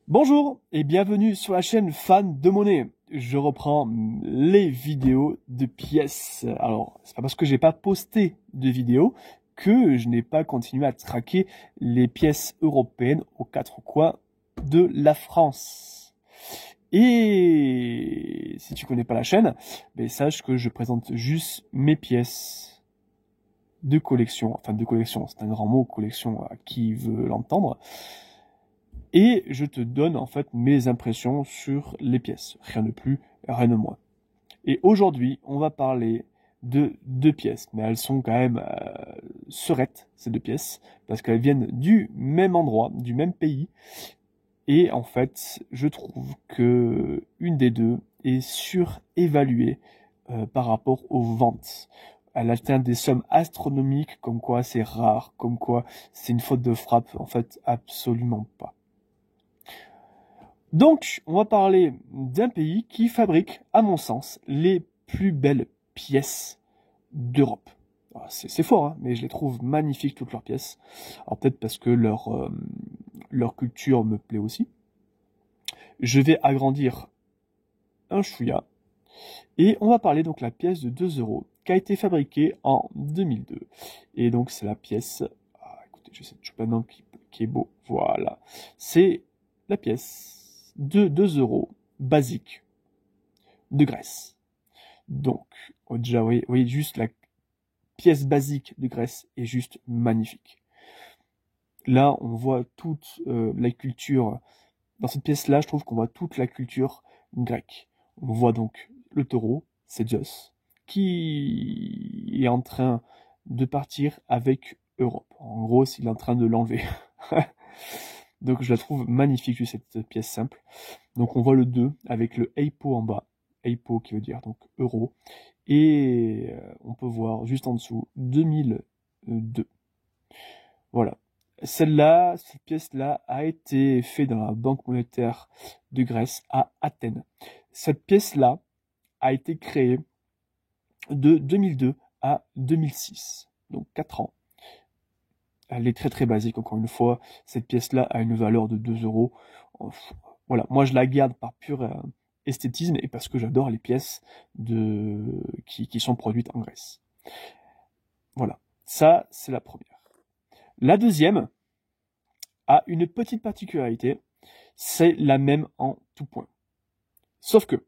Bonjour et bienvenue sur la chaîne Fan de Monnaie. Je reprends les vidéos de pièces. Alors, c'est pas parce que j'ai pas posté de vidéos que je n'ai pas continué à traquer les pièces européennes aux quatre coins de la France. Et si tu connais pas la chaîne, ben sache que je présente juste mes pièces de collection. Enfin, de collection, c'est un grand mot, collection à qui veut l'entendre. Et je te donne en fait mes impressions sur les pièces. Rien de plus, rien de moins. Et aujourd'hui, on va parler de deux pièces, mais elles sont quand même serettes, ces deux pièces, parce qu'elles viennent du même endroit, du même pays. Et en fait, je trouve que une des deux est surévaluée par rapport aux ventes. Elle atteint des sommes astronomiques, comme quoi c'est rare, comme quoi c'est une faute de frappe. En fait, absolument pas. Donc, on va parler d'un pays qui fabrique, à mon sens, les plus belles pièces d'Europe. C'est fort, hein, mais je les trouve magnifiques, toutes leurs pièces. Alors peut-être parce que leur culture me plaît aussi. Je vais agrandir un chouïa. Et on va parler donc de la pièce de 2 euros qui a été fabriquée en 2002. Et donc c'est la pièce... Ah, écoutez, j'ai cette choupe qui est beau. Voilà. C'est la pièce de 2 euros basique de Grèce. Donc, déjà, vous voyez juste la pièce basique de Grèce est juste magnifique. Là, on voit toute la culture. Dans cette pièce-là, je trouve qu'on voit toute la culture grecque. On voit donc le taureau, c'est Zeus, qui est en train de partir avec Europe. En gros, il est en train de l'enlever. Donc, je la trouve magnifique, cette pièce simple. Donc, on voit le 2 avec le EIPO en bas. EIPO qui veut dire donc euro. Et on peut voir juste en dessous 2002. Voilà. Celle-là, cette pièce-là a été faite dans la Banque monétaire de Grèce à Athènes. Cette pièce-là a été créée de 2002 à 2006, donc 4 ans. Elle est très très basique, encore une fois. Cette pièce-là a une valeur de 2 euros. Voilà, moi je la garde par pur esthétisme et parce que j'adore les pièces qui sont produites en Grèce. Voilà, ça c'est la première. La deuxième a une petite particularité, c'est la même en tout point. Sauf que,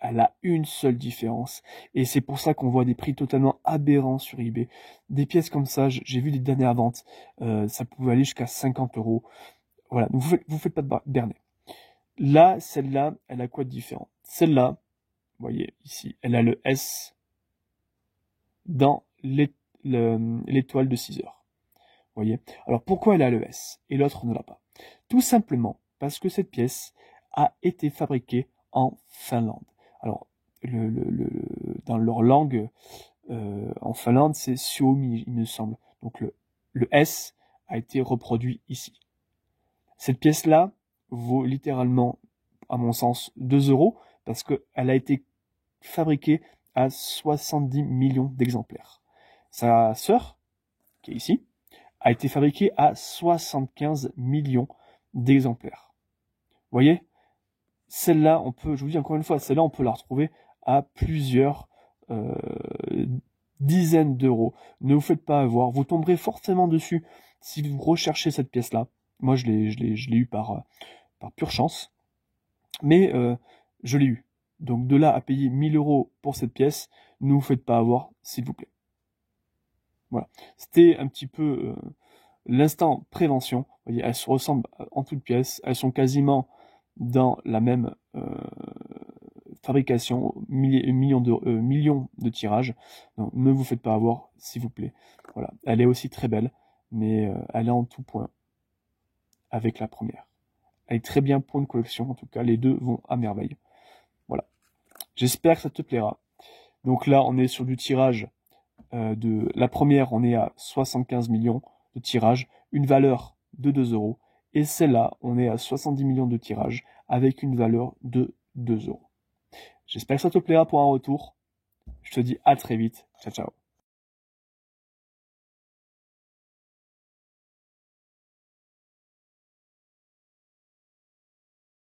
elle a une seule différence, et c'est pour ça qu'on voit des prix totalement aberrants sur eBay. Des pièces comme ça, j'ai vu des dernières ventes, ça pouvait aller jusqu'à 50 euros. Voilà, donc vous faites pas de berner. Là, celle-là, elle a quoi de différent? Celle-là, vous voyez ici, elle a le S dans l'étoile de 6 heures. Vous voyez? Alors pourquoi elle a le S et l'autre ne l'a pas? Tout simplement parce que cette pièce a été fabriquée en Finlande. Alors, dans leur langue, en Finlande, c'est Suomi, il me semble. Donc le S a été reproduit ici. Cette pièce-là vaut littéralement, à mon sens, 2 euros parce qu'elle a été fabriquée à 70 millions d'exemplaires. Sa sœur, qui est ici, a été fabriquée à 75 millions d'exemplaires. Vous voyez? Celle-là, je vous dis encore une fois, celle-là, on peut la retrouver à plusieurs dizaines d'euros. Ne vous faites pas avoir, vous tomberez forcément dessus si vous recherchez cette pièce-là. Moi, je l'ai eu par pure chance, mais je l'ai eu. Donc de là à payer 1000 euros pour cette pièce, ne vous faites pas avoir, s'il vous plaît. Voilà. C'était un petit peu l'instant prévention. Vous voyez, elles se ressemblent en toutes pièces. Elles sont quasiment dans la même fabrication, millions de tirages. Donc, ne vous faites pas avoir, s'il vous plaît. Voilà. Elle est aussi très belle, mais elle est en tout point avec la première. Elle est très bien pour une collection. En tout cas, les deux vont à merveille. Voilà. J'espère que ça te plaira. Donc là, on est sur du tirage de la première, on est à 75 millions de tirages, une valeur de 2 euros. Et celle-là, on est à 70 millions de tirages avec une valeur de 2 euros. J'espère que ça te plaira pour un retour. Je te dis à très vite. Ciao, ciao.